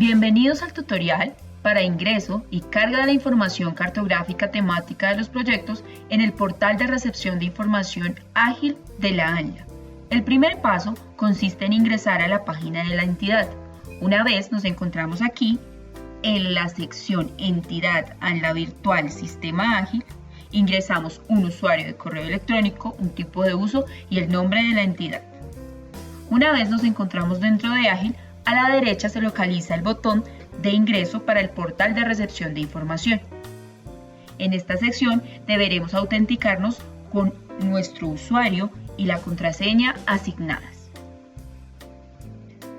Bienvenidos al tutorial para ingreso y carga de la información cartográfica temática de los proyectos en el portal de recepción de información ágil de la ANLA. El primer paso consiste en ingresar a la página de la entidad. Una vez nos encontramos aquí, en la sección Entidad ANLA Virtual Sistema Ágil, ingresamos un usuario de correo electrónico, un tipo de uso y el nombre de la entidad. Una vez nos encontramos dentro de Ágil, a la derecha se localiza el botón de ingreso para el portal de recepción de información. En esta sección deberemos autenticarnos con nuestro usuario y la contraseña asignadas.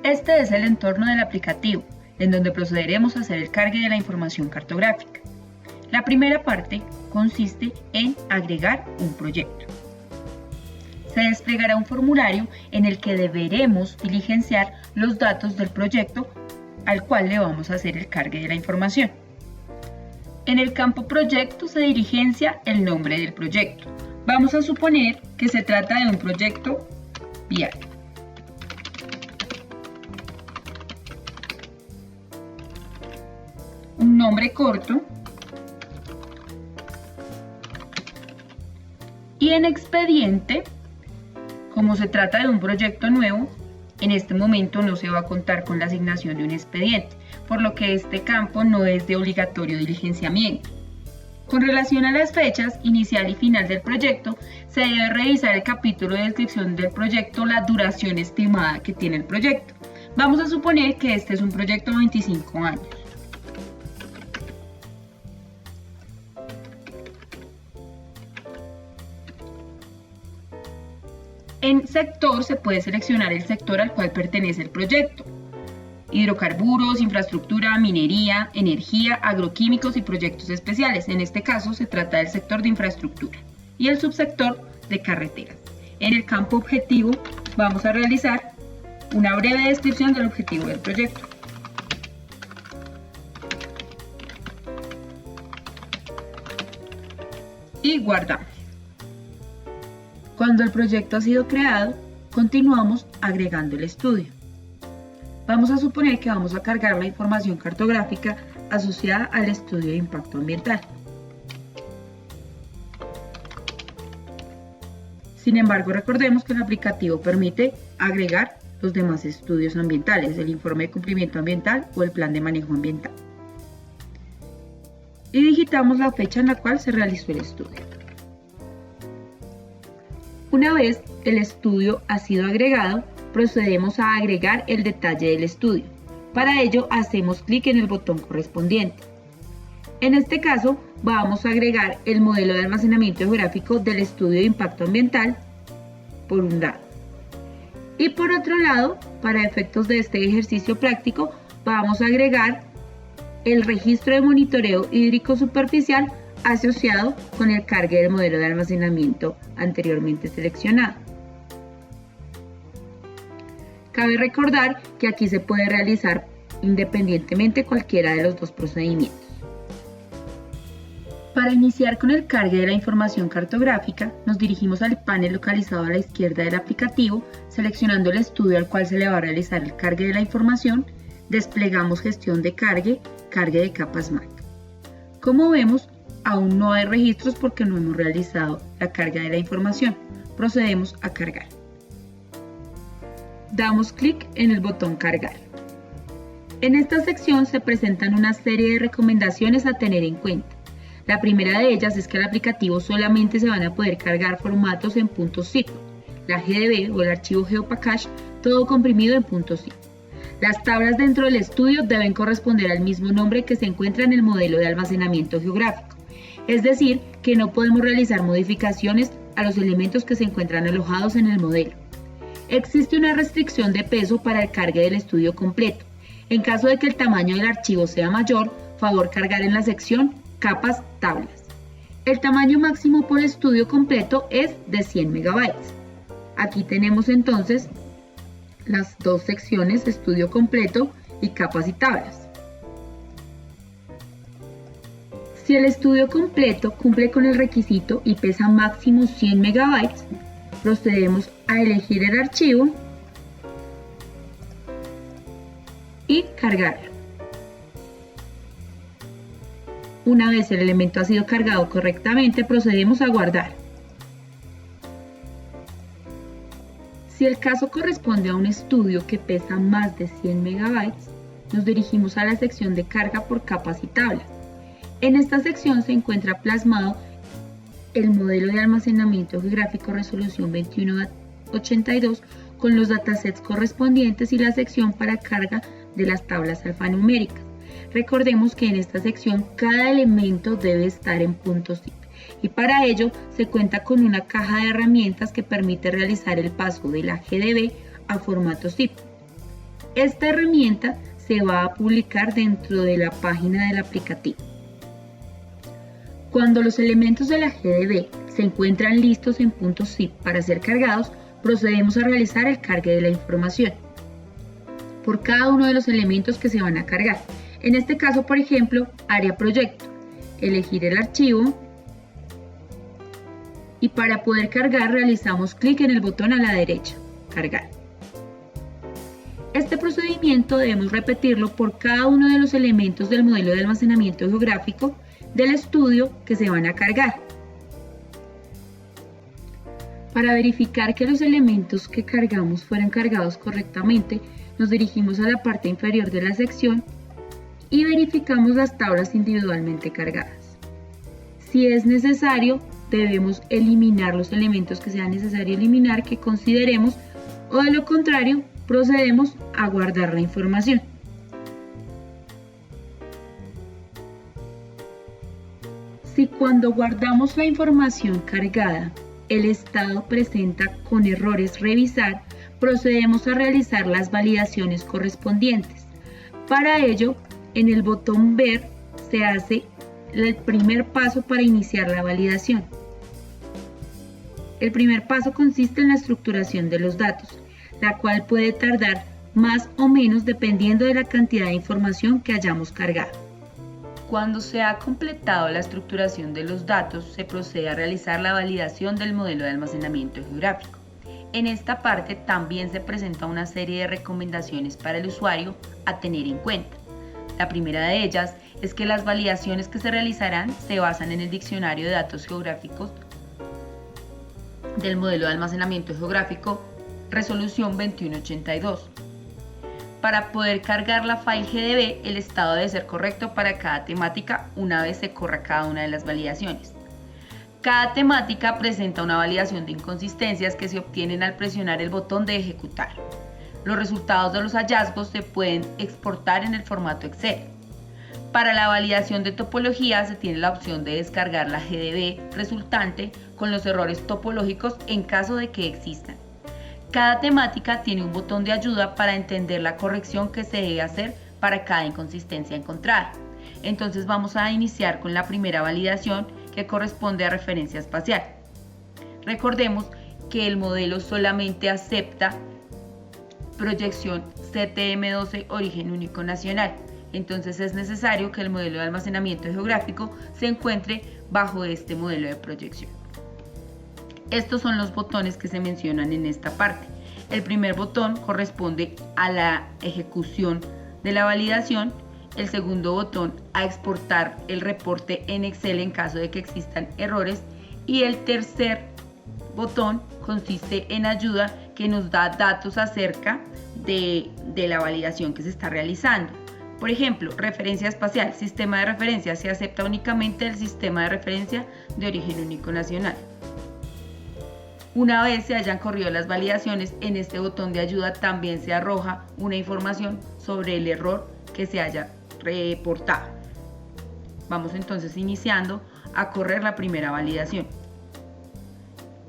Este es el entorno del aplicativo, en donde procederemos a hacer el cargue de la información cartográfica. La primera parte consiste en agregar un proyecto. Se desplegará un formulario en el que deberemos diligenciar los datos del proyecto al cual le vamos a hacer el cargue de la información. En el campo Proyecto se diligencia el nombre del proyecto. Vamos a suponer que se trata de un proyecto vial. Un nombre corto. Y en expediente, como se trata de un proyecto nuevo, en este momento no se va a contar con la asignación de un expediente, por lo que este campo no es de obligatorio diligenciamiento. Con relación a las fechas inicial y final del proyecto, se debe revisar el capítulo de descripción del proyecto, la duración estimada que tiene el proyecto. Vamos a suponer que este es un proyecto de 25 años. En sector se puede seleccionar el sector al cual pertenece el proyecto: hidrocarburos, infraestructura, minería, energía, agroquímicos y proyectos especiales. En este caso se trata del sector de infraestructura y el subsector de carreteras. En el campo objetivo vamos a realizar una breve descripción del objetivo del proyecto. Y guardamos. Cuando el proyecto ha sido creado, continuamos agregando el estudio. Vamos a suponer que vamos a cargar la información cartográfica asociada al estudio de impacto ambiental. Sin embargo, recordemos que el aplicativo permite agregar los demás estudios ambientales, el informe de cumplimiento ambiental o el plan de manejo ambiental. Y digitamos la fecha en la cual se realizó el estudio. Una vez el estudio ha sido agregado, procedemos a agregar el detalle del estudio. Para ello hacemos clic en el botón correspondiente. En este caso vamos a agregar el modelo de almacenamiento geográfico del estudio de impacto ambiental por un lado. Y por otro lado, para efectos de este ejercicio práctico, vamos a agregar el registro de monitoreo hídrico superficial asociado con el cargue del modelo de almacenamiento anteriormente seleccionado. Cabe recordar que aquí se puede realizar independientemente cualquiera de los dos procedimientos. Para iniciar con el cargue de la información cartográfica, nos dirigimos al panel localizado a la izquierda del aplicativo, seleccionando el estudio al cual se le va a realizar el cargue de la información. Desplegamos gestión de cargue de capas MAC. Como vemos, aún no hay registros porque no hemos realizado la carga de la información. Procedemos a cargar. Damos clic en el botón cargar. En esta sección se presentan una serie de recomendaciones a tener en cuenta. La primera de ellas es que al aplicativo solamente se van a poder cargar formatos en .zip, la GDB o el archivo GeoPackage, todo comprimido en .zip. Las tablas dentro del estudio deben corresponder al mismo nombre que se encuentra en el modelo de almacenamiento geográfico. Es decir, que no podemos realizar modificaciones a los elementos que se encuentran alojados en el modelo. Existe una restricción de peso para el cargue del estudio completo. En caso de que el tamaño del archivo sea mayor, favor cargar en la sección Capas Tablas. El tamaño máximo por estudio completo es de 100 MB. Aquí tenemos entonces las dos secciones, estudio completo y capas y tablas. Si el estudio completo cumple con el requisito y pesa máximo 100 MB, procedemos a elegir el archivo y cargar. Una vez el elemento ha sido cargado correctamente, procedemos a guardar. Si el caso corresponde a un estudio que pesa más de 100 megabytes, nos dirigimos a la sección de carga por capas y tablas. En esta sección se encuentra plasmado el modelo de almacenamiento geográfico resolución 2182 con los datasets correspondientes y la sección para carga de las tablas alfanuméricas. Recordemos que en esta sección cada elemento debe estar en punto zip y para ello se cuenta con una caja de herramientas que permite realizar el paso de la GDB a formato zip. Esta herramienta se va a publicar dentro de la página del aplicativo. Cuando los elementos de la GDB se encuentran listos en punto zip para ser cargados, procedemos a realizar el cargue de la información por cada uno de los elementos que se van a cargar. En este caso, por ejemplo, área proyecto, elegir el archivo y para poder cargar realizamos clic en el botón a la derecha, cargar. Este procedimiento debemos repetirlo por cada uno de los elementos del modelo de almacenamiento geográfico del estudio que se van a cargar. Para verificar que los elementos que cargamos fueron cargados correctamente, nos dirigimos a la parte inferior de la sección y verificamos las tablas individualmente cargadas. Si es necesario, debemos eliminar los elementos que sea necesario eliminar que consideremos o de lo contrario, procedemos a guardar la información. Si cuando guardamos la información cargada el estado presenta con errores revisar, procedemos a realizar las validaciones correspondientes. Para ello, en el botón ver se hace el primer paso para iniciar la validación. El primer paso consiste en la estructuración de los datos, la cual puede tardar más o menos dependiendo de la cantidad de información que hayamos cargado. Cuando se ha completado la estructuración de los datos, se procede a realizar la validación del modelo de almacenamiento geográfico. En esta parte también se presenta una serie de recomendaciones para el usuario a tener en cuenta. La primera de ellas es que las validaciones que se realizarán se basan en el diccionario de datos geográficos del modelo de almacenamiento geográfico resolución 2182. Para poder cargar la file GDB, el estado debe ser correcto para cada temática una vez se corra cada una de las validaciones. Cada temática presenta una validación de inconsistencias que se obtienen al presionar el botón de ejecutar. Los resultados de los hallazgos se pueden exportar en el formato Excel. Para la validación de topología se tiene la opción de descargar la GDB resultante con los errores topológicos en caso de que existan. Cada temática tiene un botón de ayuda para entender la corrección que se debe hacer para cada inconsistencia encontrada. Entonces vamos a iniciar con la primera validación que corresponde a referencia espacial. Recordemos que el modelo solamente acepta proyección CTM12 origen único nacional. Entonces es necesario que el modelo de almacenamiento geográfico se encuentre bajo este modelo de proyección. Estos son los botones que se mencionan en esta parte. El primer botón corresponde a la ejecución de la validación, el segundo botón a exportar el reporte en Excel en caso de que existan errores y el tercer botón consiste en ayuda que nos da datos acerca de la validación que se está realizando. Por ejemplo, referencia espacial, sistema de referencia, se acepta únicamente el sistema de referencia de origen único nacional. Una vez se hayan corrido las validaciones, en este botón de ayuda también se arroja una información sobre el error que se haya reportado. Vamos entonces iniciando a correr la primera validación.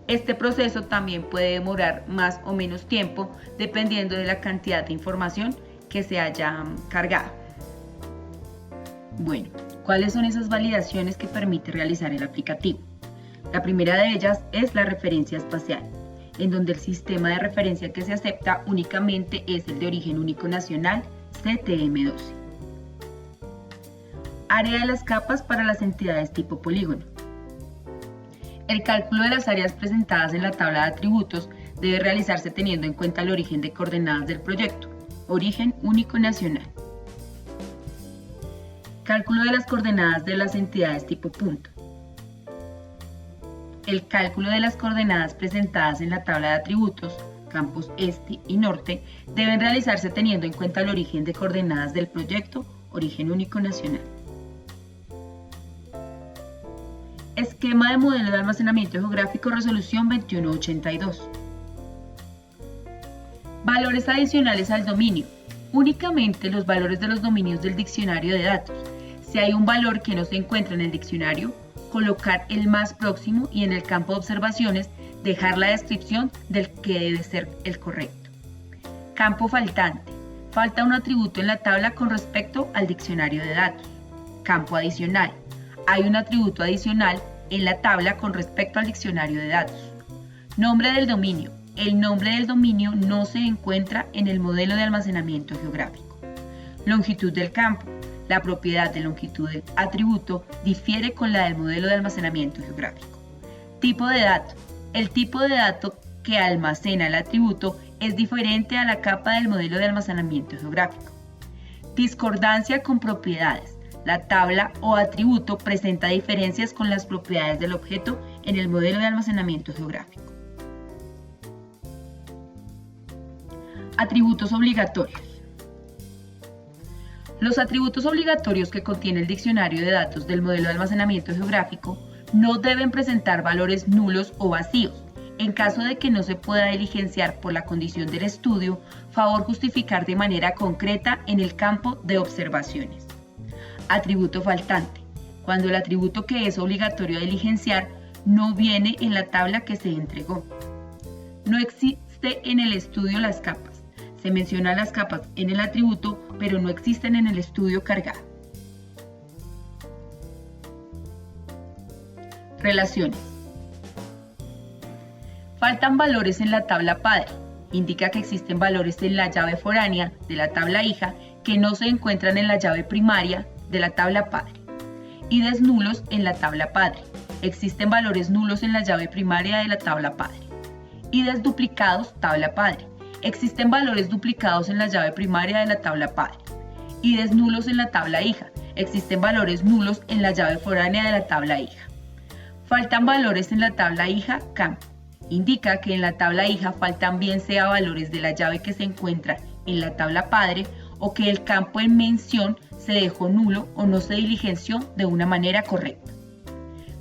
Este proceso también puede demorar más o menos tiempo dependiendo de la cantidad de información que se haya cargado. Bueno, ¿cuáles son esas validaciones que permite realizar el aplicativo? La primera de ellas es la referencia espacial, en donde el sistema de referencia que se acepta únicamente es el de origen único nacional CTM12. Área de las capas para las entidades tipo polígono. El cálculo de las áreas presentadas en la tabla de atributos debe realizarse teniendo en cuenta el origen de coordenadas del proyecto, origen único nacional. Cálculo de las coordenadas de las entidades tipo punto. El cálculo de las coordenadas presentadas en la tabla de atributos, campos este y norte, deben realizarse teniendo en cuenta el origen de coordenadas del proyecto, origen único nacional. Esquema de modelo de almacenamiento geográfico, resolución 2182. Valores adicionales al dominio. Únicamente los valores de los dominios del diccionario de datos. Si hay un valor que no se encuentra en el diccionario, colocar el más próximo y en el campo de observaciones dejar la descripción del que debe ser el correcto. Campo faltante. Falta un atributo en la tabla con respecto al diccionario de datos. Campo adicional. Hay un atributo adicional en la tabla con respecto al diccionario de datos. Nombre del dominio. El nombre del dominio no se encuentra en el modelo de almacenamiento geográfico. Longitud del campo. La propiedad de longitud del atributo difiere con la del modelo de almacenamiento geográfico. Tipo de dato. El tipo de dato que almacena el atributo es diferente a la capa del modelo de almacenamiento geográfico. Discordancia con propiedades. La tabla o atributo presenta diferencias con las propiedades del objeto en el modelo de almacenamiento geográfico. Atributos obligatorios. Los atributos obligatorios que contiene el diccionario de datos del modelo de almacenamiento geográfico no deben presentar valores nulos o vacíos. En caso de que no se pueda diligenciar por la condición del estudio, favor justificar de manera concreta en el campo de observaciones. Atributo faltante. Cuando el atributo que es obligatorio diligenciar no viene en la tabla que se entregó. No existe en el estudio las capas. Se mencionan las capas en el atributo, pero no existen en el estudio cargado. Relaciones. Faltan valores en la tabla padre. Indica que existen valores en la llave foránea de la tabla hija que no se encuentran en la llave primaria de la tabla padre. IDs nulos en la tabla padre. Existen valores nulos en la llave primaria de la tabla padre. IDs duplicados, tabla padre. Existen valores duplicados en la llave primaria de la tabla padre. IDs nulos en la tabla hija. Existen valores nulos en la llave foránea de la tabla hija. Faltan valores en la tabla hija campo. Indica que en la tabla hija faltan bien sea valores de la llave que se encuentra en la tabla padre o que el campo en mención se dejó nulo o no se diligenció de una manera correcta.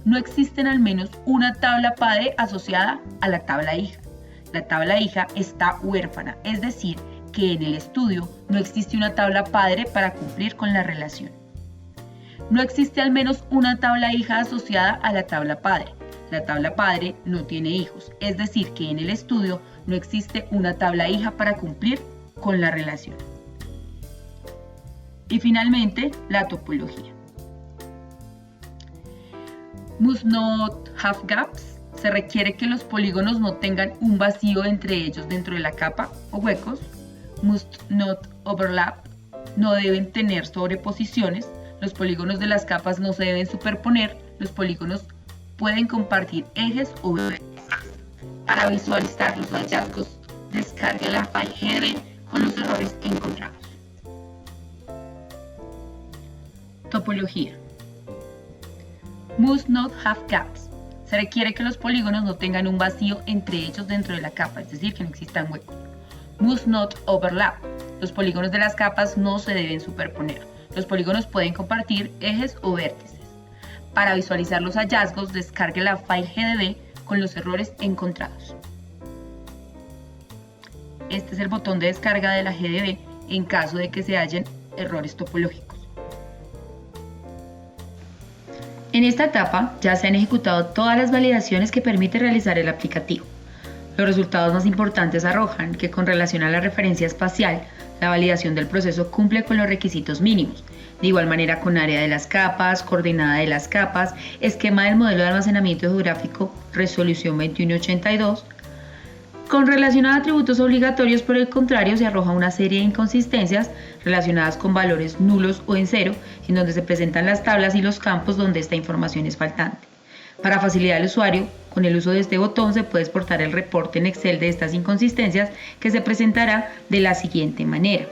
No existen al menos una tabla padre asociada a la tabla hija. La tabla hija está huérfana, es decir, que en el estudio no existe una tabla padre para cumplir con la relación. No existe al menos una tabla hija asociada a la tabla padre. La tabla padre no tiene hijos, es decir, que en el estudio no existe una tabla hija para cumplir con la relación. Y finalmente, la topología. Must not have gaps. Se requiere que los polígonos no tengan un vacío entre ellos dentro de la capa o huecos. Must not overlap. No deben tener sobreposiciones. Los polígonos de las capas no se deben superponer. Los polígonos pueden compartir ejes o vértices. Para visualizar los hallazgos, descargue la file GDB con los errores encontrados. Topología. Must not have gaps. Se requiere que los polígonos no tengan un vacío entre ellos dentro de la capa, es decir, que no existan huecos. Must not overlap. Los polígonos de las capas no se deben superponer. Los polígonos pueden compartir ejes o vértices. Para visualizar los hallazgos, descargue la file GDB con los errores encontrados. Este es el botón de descarga de la GDB en caso de que se hallen errores topológicos. En esta etapa ya se han ejecutado todas las validaciones que permite realizar el aplicativo. Los resultados más importantes arrojan que con relación a la referencia espacial, la validación del proceso cumple con los requisitos mínimos. De igual manera con área de las capas, coordenada de las capas, esquema del modelo de almacenamiento geográfico, resolución 2182. Con relación a atributos obligatorios, por el contrario, se arroja una serie de inconsistencias relacionadas con valores nulos o en cero, en donde se presentan las tablas y los campos donde esta información es faltante. Para facilitar al usuario, con el uso de este botón se puede exportar el reporte en Excel de estas inconsistencias, que se presentará de la siguiente manera.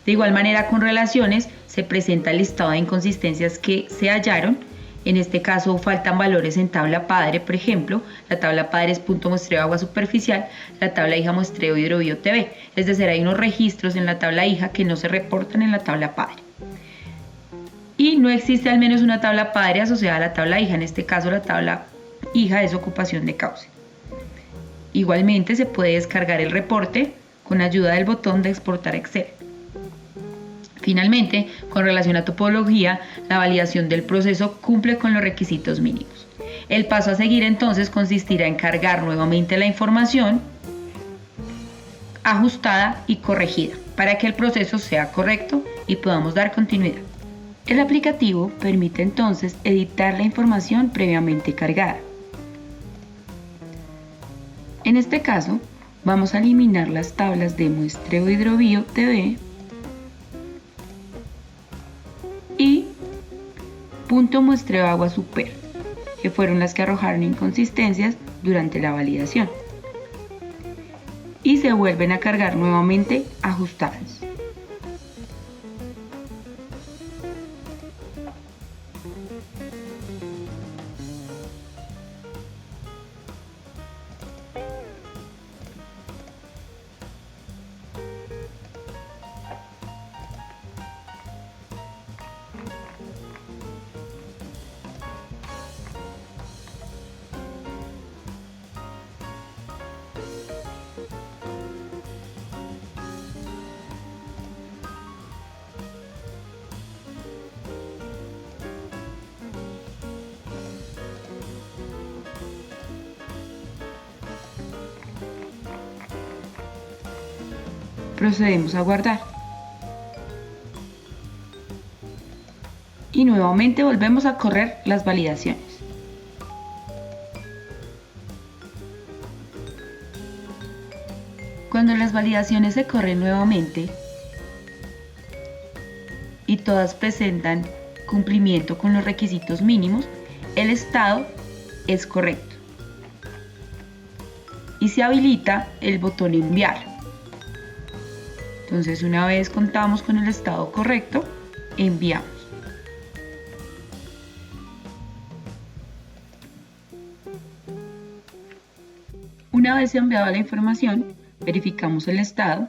De igual manera, con relaciones se presenta el listado de inconsistencias que se hallaron. En este caso faltan valores en tabla padre, por ejemplo, la tabla padre es punto muestreo agua superficial, la tabla hija muestreo hidrobio TV, es decir, hay unos registros en la tabla hija que no se reportan en la tabla padre. Y no existe al menos una tabla padre asociada a la tabla hija, en este caso la tabla hija es ocupación de cauce. Igualmente se puede descargar el reporte con ayuda del botón de exportar Excel. Finalmente, con relación a topología, la validación del proceso cumple con los requisitos mínimos. El paso a seguir entonces consistirá en cargar nuevamente la información ajustada y corregida para que el proceso sea correcto y podamos dar continuidad. El aplicativo permite entonces editar la información previamente cargada. En este caso, vamos a eliminar las tablas de muestreo hidrobio TV y punto muestreo agua super, que fueron las que arrojaron inconsistencias durante la validación. Y se vuelven a cargar nuevamente ajustadas. Procedemos a guardar. Y nuevamente volvemos a correr las validaciones. Cuando las validaciones se corren nuevamente y todas presentan cumplimiento con los requisitos mínimos, el estado es correcto. Y se habilita el botón enviar. Entonces, una vez contamos con el estado correcto, enviamos. Una vez enviada la información, verificamos el estado,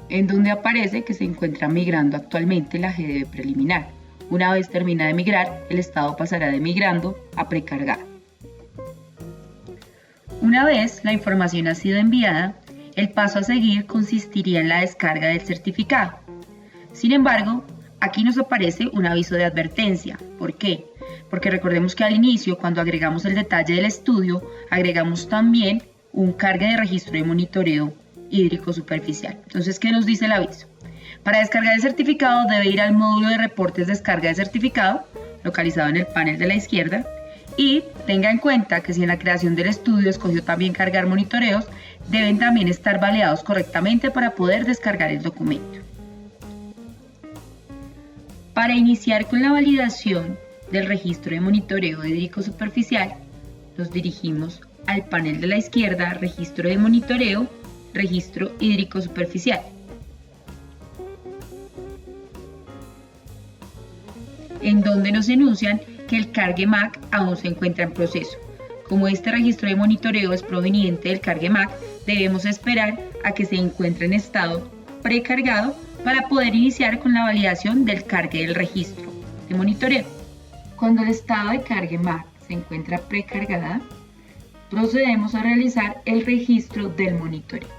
en donde aparece que se encuentra migrando actualmente la GDB preliminar. Una vez termina de migrar, el estado pasará de migrando a precargado. Una vez la información ha sido enviada, el paso a seguir consistiría en la descarga del certificado. Sin embargo, aquí nos aparece un aviso de advertencia. ¿Por qué? Porque recordemos que al inicio, cuando agregamos el detalle del estudio, agregamos también un cargue de registro de monitoreo hídrico superficial. Entonces, ¿qué nos dice el aviso? Para descargar el certificado debe ir al módulo de reportes descarga de certificado, localizado en el panel de la izquierda, y tenga en cuenta que si en la creación del estudio escogió también cargar monitoreos, deben también estar validados correctamente para poder descargar el documento. Para iniciar con la validación del registro de monitoreo hídrico superficial, nos dirigimos al panel de la izquierda, registro de monitoreo, registro hídrico superficial. En donde nos enuncian que el cargue MAC aún se encuentra en proceso. Como este registro de monitoreo es proveniente del cargue MAC, debemos esperar a que se encuentre en estado precargado para poder iniciar con la validación del cargue del registro de monitoreo. Cuando el estado de cargue MAC se encuentra precargada, procedemos a realizar el registro del monitoreo.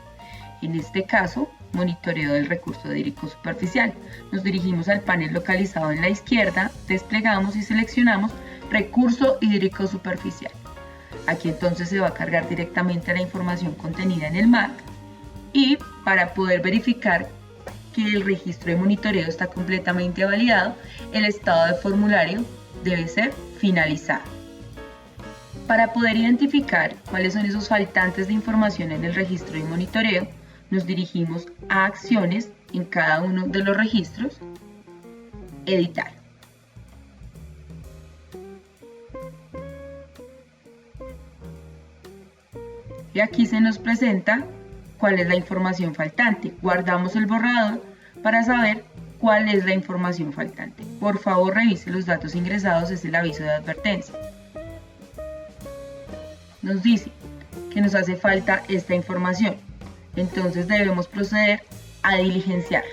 En este caso, monitoreo del recurso hídrico superficial. Nos dirigimos al panel localizado en la izquierda, desplegamos y seleccionamos recurso hídrico superficial. Aquí entonces se va a cargar directamente la información contenida en el MAC y para poder verificar que el registro de monitoreo está completamente validado, el estado de formulario debe ser finalizado. Para poder identificar cuáles son esos faltantes de información en el registro de monitoreo, nos dirigimos a acciones en cada uno de los registros, editar. Y aquí se nos presenta cuál es la información faltante. Guardamos el borrador para saber cuál es la información faltante. Por favor, revise los datos ingresados, es el aviso de advertencia. Nos dice que nos hace falta esta información, entonces debemos proceder a diligenciarla.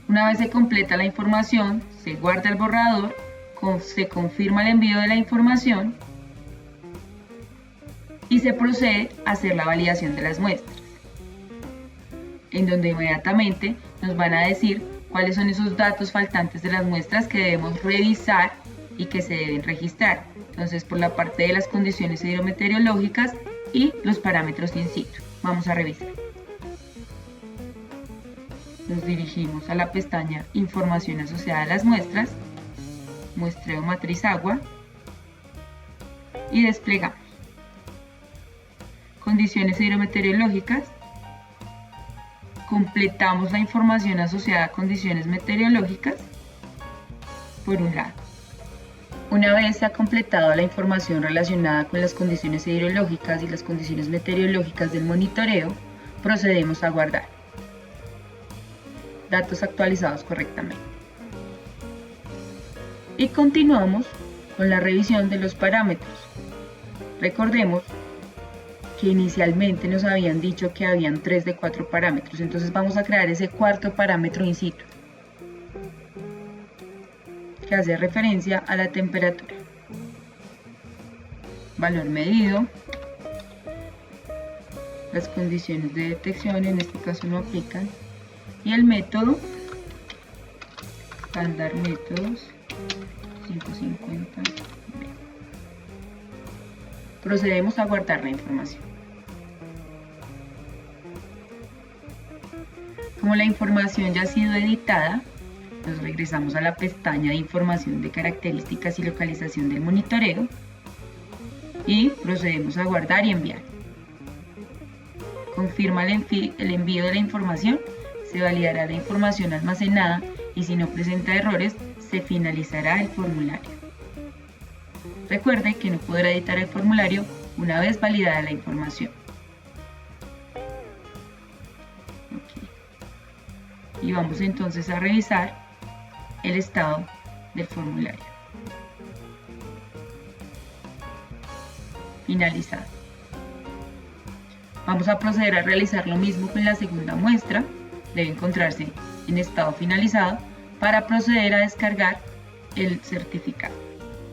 Una vez se completa la información, se guarda el borrador, se confirma el envío de la información y se procede a hacer la validación de las muestras, en donde inmediatamente nos van a decir cuáles son esos datos faltantes de las muestras que debemos revisar y que se deben registrar. Entonces, por la parte de las condiciones hidrometeorológicas y los parámetros in situ. Vamos a revisar. Nos dirigimos a la pestaña Información asociada a las muestras, Muestreo matriz agua y desplegamos. Condiciones hidrometeorológicas. Completamos la información asociada a condiciones meteorológicas por un lado. Una vez se ha completado la información relacionada con las condiciones hidrológicas y las condiciones meteorológicas del monitoreo, procedemos a guardar datos actualizados correctamente. Y continuamos con la revisión de los parámetros. Recordemos que inicialmente nos habían dicho que habían 3 de 4 parámetros, entonces vamos a crear ese cuarto parámetro in situ, que hace referencia a la temperatura. Valor medido. Las condiciones de detección en este caso no aplican. Y el método, estándar métodos 550. Procedemos a guardar la información. Como la información ya ha sido editada, nos regresamos a la pestaña de información de características y localización del monitoreo y procedemos a guardar y enviar. Confirma el envío de la información, se validará la información almacenada y si no presenta errores, se finalizará el formulario. Recuerde que no podrá editar el formulario una vez validada la información. Y vamos entonces a revisar el estado del formulario. Finalizado. Vamos a proceder a realizar lo mismo con la segunda muestra. Debe encontrarse en estado finalizado para proceder a descargar el certificado.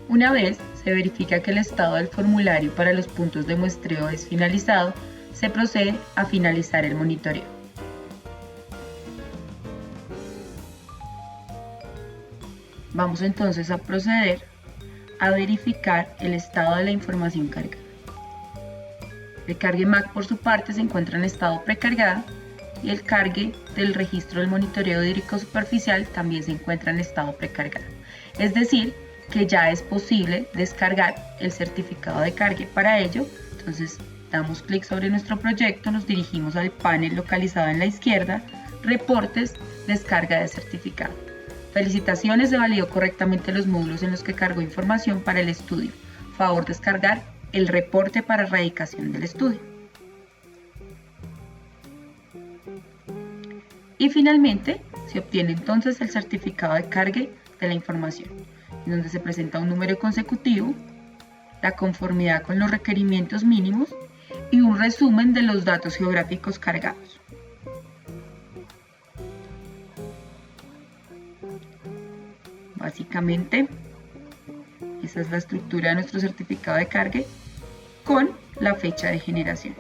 Una vez se verifica que el estado del formulario para los puntos de muestreo es finalizado, se procede a finalizar el monitoreo. Vamos entonces a proceder a verificar el estado de la información cargada. El cargue MAC por su parte se encuentra en estado precargada y el cargue del registro del monitoreo hídrico superficial también se encuentra en estado precargado. Es decir, que ya es posible descargar el certificado de cargue. Para ello, entonces damos clic sobre nuestro proyecto, nos dirigimos al panel localizado en la izquierda, Reportes, Descarga de certificado. Felicitaciones, se validó correctamente los módulos en los que cargó información para el estudio. Favor descargar el reporte para erradicación del estudio. Y finalmente se obtiene entonces el certificado de cargue de la información, en donde se presenta un número consecutivo, la conformidad con los requerimientos mínimos y un resumen de los datos geográficos cargados. Básicamente, esa es la estructura de nuestro certificado de cargue con la fecha de generación.